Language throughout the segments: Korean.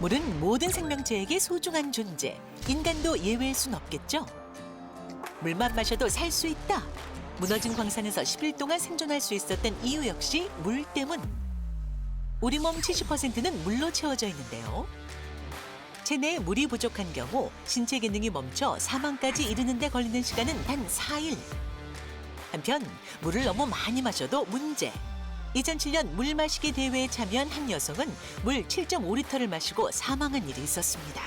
물은 모든 생명체에게 소중한 존재. 인간도 예외일 순 없겠죠. 물만 마셔도 살 수 있다. 무너진 광산에서 10일 동안 생존할 수 있었던 이유 역시 물 때문. 우리 몸 70%는 물로 채워져 있는데요. 체내에 물이 부족한 경우 신체 기능이 멈춰 사망까지 이르는 데 걸리는 시간은 단 4일. 한편 물을 너무 많이 마셔도 문제. 2007년 물 마시기 대회에 참여한 한 여성은 물 7.5리터를 마시고 사망한 일이 있었습니다.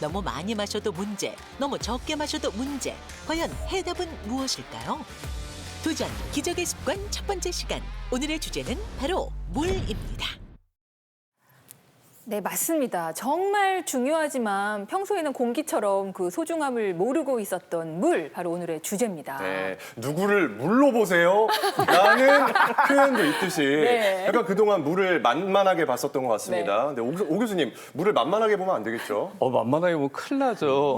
너무 많이 마셔도 문제, 너무 적게 마셔도 문제. 과연 해답은 무엇일까요? 도전 기적의 습관 첫 번째 시간. 오늘의 주제는 바로 물입니다. 네, 맞습니다. 정말 중요하지만 평소에는 공기처럼 그 소중함을 모르고 있었던 물, 바로 오늘의 주제입니다. 네, 누구를 물로 보세요? 라는 표현도 있듯이 네. 약간 그동안 물을 만만하게 봤었던 것 같습니다. 근데 오 교수님, 물을 만만하게 보면 안 되겠죠? 만만하게 보면 큰일 나죠.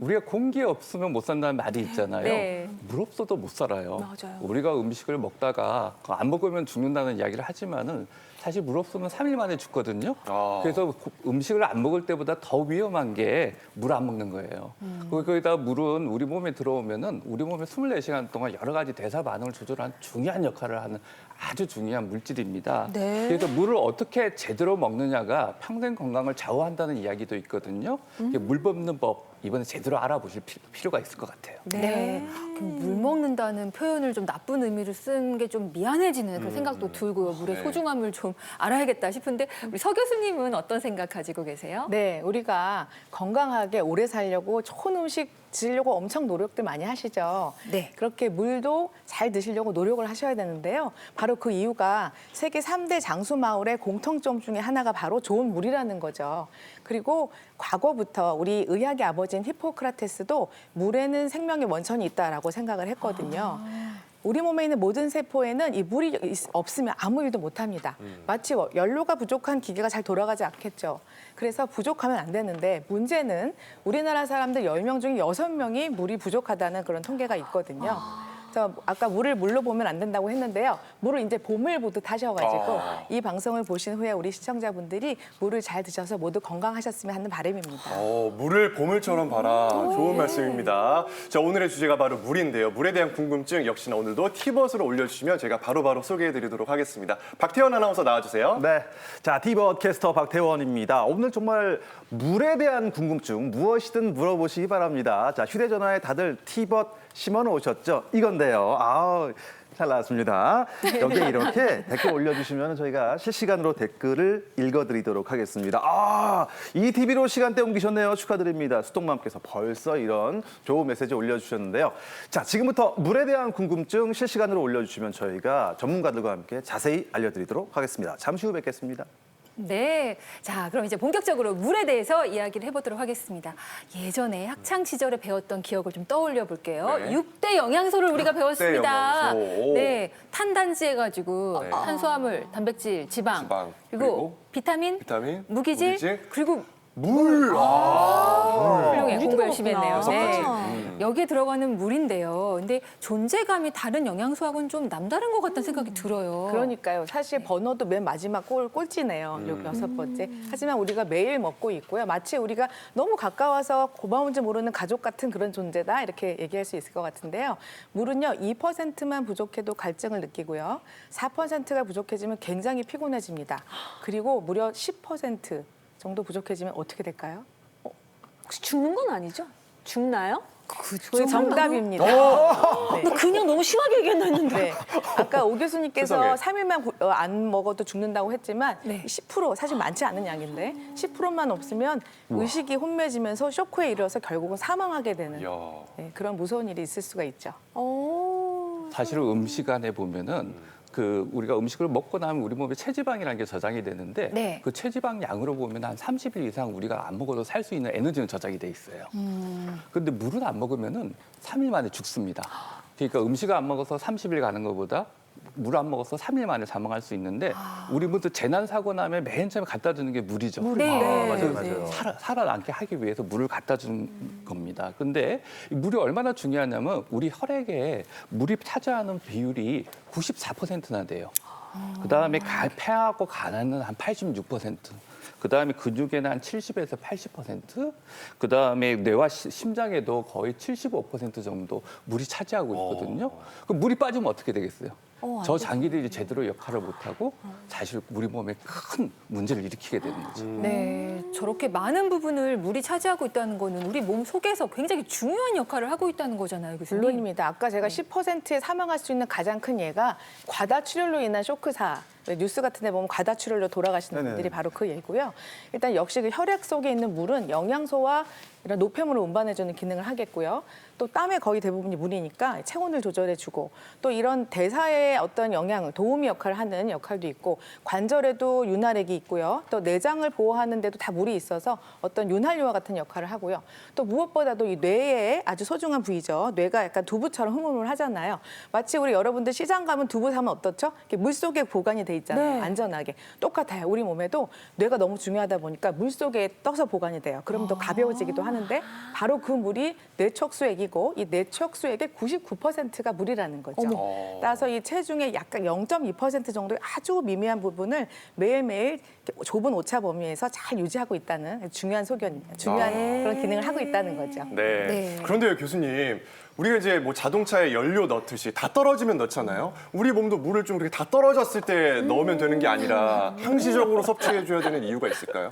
우리가 공기 없으면 못 산다는 말이 있잖아요. 네. 물 없어도 못 살아요. 맞아요. 우리가 음식을 먹다가 안 먹으면 죽는다는 이야기를 하지만은 사실 물 없으면 3일 만에 죽거든요. 그래서 음식을 안 먹을 때보다 더 위험한 게 물 안 먹는 거예요. 거기다 물은 우리 몸에 들어오면은 우리 몸에 24시간 동안 여러 가지 대사 반응을 조절하는 중요한 역할을 하는 아주 중요한 물질입니다. 네. 그래서 물을 어떻게 제대로 먹느냐가 평생 건강을 좌우한다는 이야기도 있거든요. 물 먹는 법 이번에 제대로 알아보실 필요가 있을 것 같아요. 네. 그럼 물 먹는다는 표현을 좀 나쁜 의미로 쓴 게 좀 미안해지는 그런 생각도 들고요. 물의 네. 소중함을 좀 알아야겠다 싶은데 우리 서 교수님은 어떤 생각 가지고 계세요? 네, 우리가 건강하게 오래 살려고 좋은 음식 드시려고 엄청 노력들 많이 하시죠. 네. 그렇게 물도 잘 드시려고 노력을 하셔야 되는데요. 바로 그 이유가 세계 3대 장수 마을의 공통점 중에 하나가 바로 좋은 물이라는 거죠. 그리고 과거부터 우리 의학의 아버지인 히포크라테스도 물에는 생명의 원천이 있다라고 생각을 했거든요. 우리 몸에 있는 모든 세포에는 이 물이 없으면 아무 일도 못합니다. 마치 연료가 부족한 기계가 잘 돌아가지 않겠죠. 그래서 부족하면 안 되는데 문제는 우리나라 사람들 10명 중에 6명이 물이 부족하다는 그런 통계가 있거든요. 그래서 아까 물로 보면 안 된다고 했는데요. 물을 이제 봄을 보듯 하셔가지고 이 방송을 보신 후에 우리 시청자분들이 물을 잘 드셔서 모두 건강하셨으면 하는 바람입니다. 물을 보물처럼 봐라. 좋은 말씀입니다. 자, 오늘의 주제가 바로 물인데요. 물에 대한 궁금증 역시나 오늘도 티벗으로 올려주시면 제가 바로바로 소개해드리도록 하겠습니다. 박태원 아나운서 나와주세요. 네, 자 티벗 캐스터 박태원입니다. 오늘 정말 물에 대한 궁금증 무엇이든 물어보시기 바랍니다. 자 휴대전화에 다들 티벗 심어 놓으셨죠? 이건데요. 잘 나왔습니다. 여기에 이렇게 댓글 올려주시면 저희가 실시간으로 댓글을 읽어드리도록 하겠습니다. 이 TV로 시간대 옮기셨네요. 축하드립니다. 수동맘께서 벌써 이런 좋은 메시지 올려주셨는데요. 자, 지금부터 물에 대한 궁금증 실시간으로 올려주시면 저희가 전문가들과 함께 자세히 알려드리도록 하겠습니다. 잠시 후 뵙겠습니다. 네. 자, 그럼 이제 본격적으로 물에 대해서 이야기를 해보도록 하겠습니다. 예전에 학창 시절에 배웠던 기억을 좀 떠올려 볼게요. 네. 6대 영양소를 우리가 배웠습니다. 영양소. 네. 탄단지 해가지고 네. 탄수화물, 단백질, 지방, 지방, 그리고 그리고 비타민, 무기질, 무기질, 그리고 물. 훌륭해. 공부 열심히 했네요. 여섯 가지. 여기에 들어가는 물인데요. 근데 존재감이 다른 영양소하고는 좀 남다른 것 같다는 생각이 들어요. 그러니까요. 사실 번호도 맨 마지막 꼴찌네요. 요 6번째. 하지만 우리가 매일 먹고 있고요. 마치 우리가 너무 가까워서 고마운지 모르는 가족 같은 그런 존재다 이렇게 얘기할 수 있을 것 같은데요. 물은요 2%만 부족해도 갈증을 느끼고요. 4%가 부족해지면 굉장히 피곤해집니다. 그리고 무려 10% 정도 부족해지면 어떻게 될까요? 혹시 죽는 건 아니죠? 죽나요? 정답입니다. 네. 그냥 너무 심하게 얘기했나 했는데. 네. 아까 오 교수님께서 세상에. 3일만 안 먹어도 죽는다고 했지만 네. 10% 사실 많지 않은 양인데 10%만 없으면 의식이 혼미해지면서 쇼크에 이르러서 결국은 사망하게 되는 이야. 네, 그런 무서운 일이 있을 수가 있죠. 사실은 음식 안에 보면은 우리가 음식을 먹고 나면 우리 몸에 체지방이라는 게 저장이 되는데 네. 그 체지방 양으로 보면 한 30일 이상 우리가 안 먹어도 살 수 있는 에너지는 저장이 돼 있어요. 근데 물은 안 먹으면은 3일 만에 죽습니다. 그러니까 음식을 안 먹어서 30일 가는 것보다 물 안 먹어서 3일 만에 사망할 수 있는데 우리 모두 재난 사고 나면 맨 처음에 갖다 주는 게 물이죠. 네. 맞아요. 살아남게 하기 위해서 물을 갖다 준 겁니다. 근데 이 물이 얼마나 중요하냐면 우리 혈액에 물이 차지하는 비율이 94%나 돼요. 그다음에 폐하고 간은 한 86%. 그다음에 근육에는 한 70에서 80%, 그다음에 뇌와 심장에도 거의 75% 정도 물이 차지하고 있거든요. 그럼 물이 빠지면 어떻게 되겠어요? 저 장기들이 제대로 역할을 못하고 사실 우리 몸에 큰 문제를 일으키게 되는 거죠. 네, 저렇게 많은 부분을 물이 차지하고 있다는 거는 우리 몸 속에서 굉장히 중요한 역할을 하고 있다는 거잖아요, 교수님. 물론입니다. 아까 제가 10%에 사망할 수 있는 가장 큰 예가 과다출혈로 인한 쇼크사. 뉴스 같은 데 보면 과다출혈로 돌아가시는 네네. 분들이 바로 그 예고요. 일단 역시 그 혈액 속에 있는 물은 영양소와 이런 노폐물을 운반해주는 기능을 하겠고요. 또 땀의 거의 대부분이 물이니까 체온을 조절해주고 또 이런 대사에 어떤 영향을 도우미 역할을 하는 역할도 있고 관절에도 윤활액이 있고요. 또 내장을 보호하는 데도 다 물이 있어서 어떤 윤활유와 같은 역할을 하고요. 또 무엇보다도 이 뇌에 아주 소중한 부위죠. 뇌가 약간 두부처럼 흐물흐물하잖아요. 마치 우리 여러분들 시장 가면 두부 사면 어떻죠? 이렇게 물속에 보관이 돼 있잖아요. 네. 안전하게. 똑같아요. 우리 몸에도 뇌가 너무 중요하다 보니까 물속에 떠서 보관이 돼요. 그럼 더 가벼워지기도 하는데 바로 그 물이 뇌척수액이고 이 뇌척수액의 99%가 물이라는 거죠. 따라서 이 체중의 약간 0.2% 정도의 아주 미미한 부분을 매일매일 좁은 오차 범위에서 잘 유지하고 있다는 중요한 중요한 그런 기능을 하고 있다는 거죠. 네. 네. 그런데요, 교수님. 우리가 이제 뭐 자동차에 연료 넣듯이 다 떨어지면 넣잖아요. 우리 몸도 물을 좀 이렇게 다 떨어졌을 때 넣으면 되는 게 아니라 항시적으로 섭취해줘야 되는 이유가 있을까요?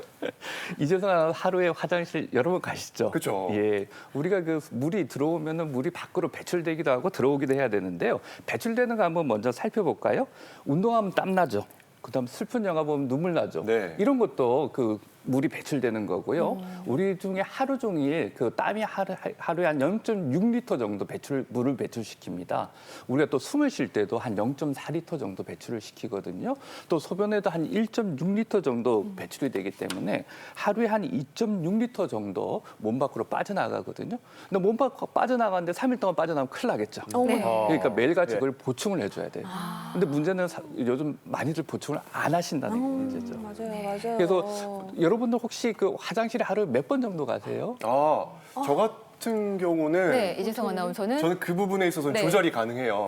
이제서 하루에 화장실 여러 번 가시죠. 그죠. 예, 우리가 그 물이 들어오면은 물이 밖으로 배출되기도 하고 들어오기도 해야 되는데요. 배출되는 거 한번 먼저 살펴볼까요? 운동하면 땀 나죠. 그다음 슬픈 영화 보면 눈물 나죠. 네. 이런 것도 그 물이 배출되는 거고요. 우리 중에 하루 종일 그 땀이 하루에 한 0.6리터 정도 물을 배출시킵니다. 우리가 또 숨을 쉴 때도 한 0.4리터 정도 배출을 시키거든요. 또 소변에도 한 1.6리터 정도 배출이 되기 때문에 하루에 한 2.6리터 정도 몸 밖으로 빠져나가거든요. 근데 몸 밖으로 빠져나가는데 3일 동안 빠져나가면 큰일 나겠죠. 네. 그러니까 매일같이 예. 그걸 보충을 해줘야 돼요. 근데 문제는 요즘 많이들 보충을 안 하신다는 게 문제죠. 맞아요, 맞아요. 그래서 여러분들 혹시 그 화장실에 하루에 몇 번 정도 가세요? 저 같은 경우는 네, 이재성 아나운서는 저는 그 부분에 있어서 네. 조절이 가능해요.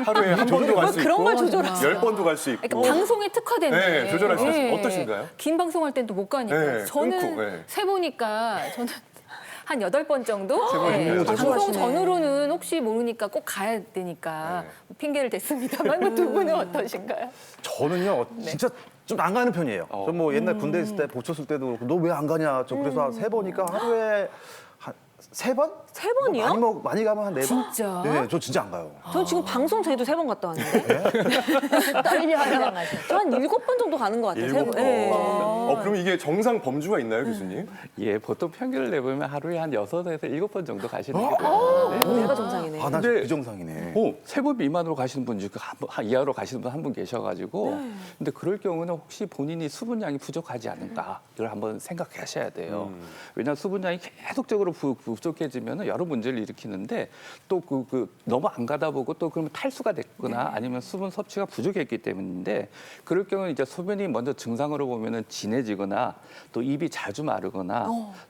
하루에 한 번도 갈 수 있고 그런 걸 조절하세요? 10번도 갈 수 있고. 그러니까 방송에 특화됐네. 네, 조절할 수 있어요. 어떠신가요? 긴 방송할 땐 또 못 가니까. 네, 저는 끊고, 네. 세보니까 저는 한 8번 정도? 세번이네요, 방송 하시네. 전후로는 혹시 모르니까 꼭 가야 되니까 핑계를 댔습니다만 두 분은 어떠신가요? 저는요 진짜 좀 안 가는 편이에요. 저 뭐 옛날 군대 있을 때 보쳤을 때도 그렇고 너 왜 안 가냐. 저 그래서 한 3번이니까 하루에 한 3번? 세 번이요? 많이 가면 한 4번. 진짜? 네, 저 진짜 안 가요. 전 지금 방송 전에도 3번 갔다 왔는데. 떨려요. 저한 7번 정도 가는 것 같아요. 7번. 네. 그럼 이게 정상 범주가 있나요, 교수님? 예, 보통 평균을 내보면 하루에 한 6에서 7번 정도 가시는 거예요. 내가 정상이네. 아, 나 근데- 비정상이네. 3번 미만으로 가시는 분 중에 이하로 가시는 분 한 분 계셔가지고 근데 그럴 경우는 혹시 본인이 수분량이 부족하지 않은가 이걸 한번 생각하셔야 돼요. 왜냐하면 수분량이 계속적으로 부족해지면 여러 문제를 일으키는데 또 너무 안 가다 보고 또 그러면 탈수가 됐거나 아니면 수분 섭취가 부족했기 때문인데 그럴 경우는 이제 소변이 먼저 증상으로 보면은 진해지거나 또 입이 자주 마르거나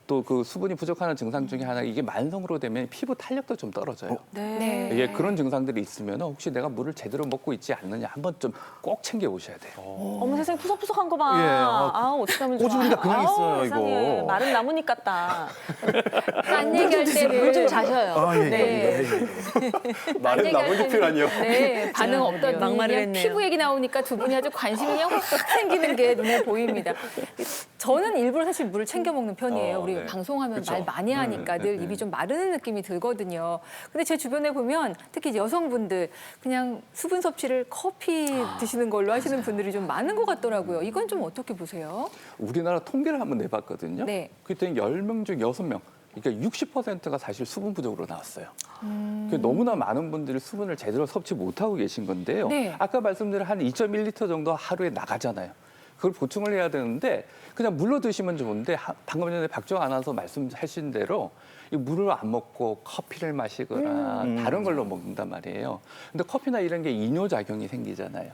또 그 수분이 부족하는 증상 중에 하나 이게 만성으로 되면 피부 탄력도 좀 떨어져요. 네. 이게 그런 증상들이 있으면 혹시 내가 물을 제대로 먹고 있지 않느냐 한번 좀 꼭 챙겨 보셔야 돼요. 어머 세상에 푸석푸석한 거 봐. 예, 어떡하면 좋아. 꼬집으니까 그냥 아우, 있어요, 세상에. 이거. 마른 나뭇잎 같다. 안 얘기할 때는 물 좀 자셔요. 아, 예, 네. 예, 예. 마른 나뭇잎이라니요. 네, 반응 없던 막말을 그냥 했네요. 피부 얘기 나오니까 두 분이 아주 관심이 그냥 확 생기는 게 눈에 보입니다. 저는 일부러 사실 물을 챙겨 먹는 편이에요. 우리 네. 방송하면 그쵸. 말 많이 하니까 늘 입이 좀 마르는 느낌이 들거든요. 근데 제 주변에 보면 특히 이제 여성분들 그냥 수분 섭취를 커피 드시는 걸로 하시는 분들이 좀 많은 것 같더라고요. 이건 좀 어떻게 보세요? 우리나라 통계를 한번 내봤거든요. 네. 그랬더니 10명 중 6명, 그러니까 60%가 사실 수분 부족으로 나왔어요. 너무나 많은 분들이 수분을 제대로 섭취 못하고 계신 건데요. 네. 아까 말씀드린 한 2.1리터 정도 하루에 나가잖아요. 그걸 보충을 해야 되는데 그냥 물로 드시면 좋은데 방금 전에 박정아 아나운서 말씀하신 대로 이 물을 안 먹고 커피를 마시거나 다른 걸로 먹는단 말이에요. 근데 커피나 이런 게 이뇨작용이 생기잖아요.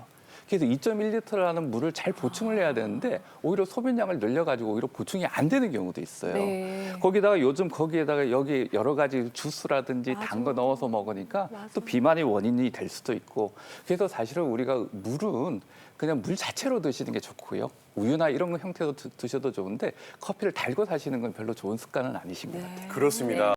그래서 2.1리터라는 물을 잘 보충을 해야 되는데 오히려 소변량을 늘려가지고 오히려 보충이 안 되는 경우도 있어요. 네. 거기다가 요즘 거기에다가 여기 여러 가지 주스라든지 단 거 넣어서 먹으니까 또 비만의 원인이 될 수도 있고 그래서 사실은 우리가 물은 그냥 물 자체로 드시는 게 좋고요. 우유나 이런 거 형태로 드셔도 좋은데 커피를 달고 사시는 건 별로 좋은 습관은 아니신 것 같아요. 그렇습니다.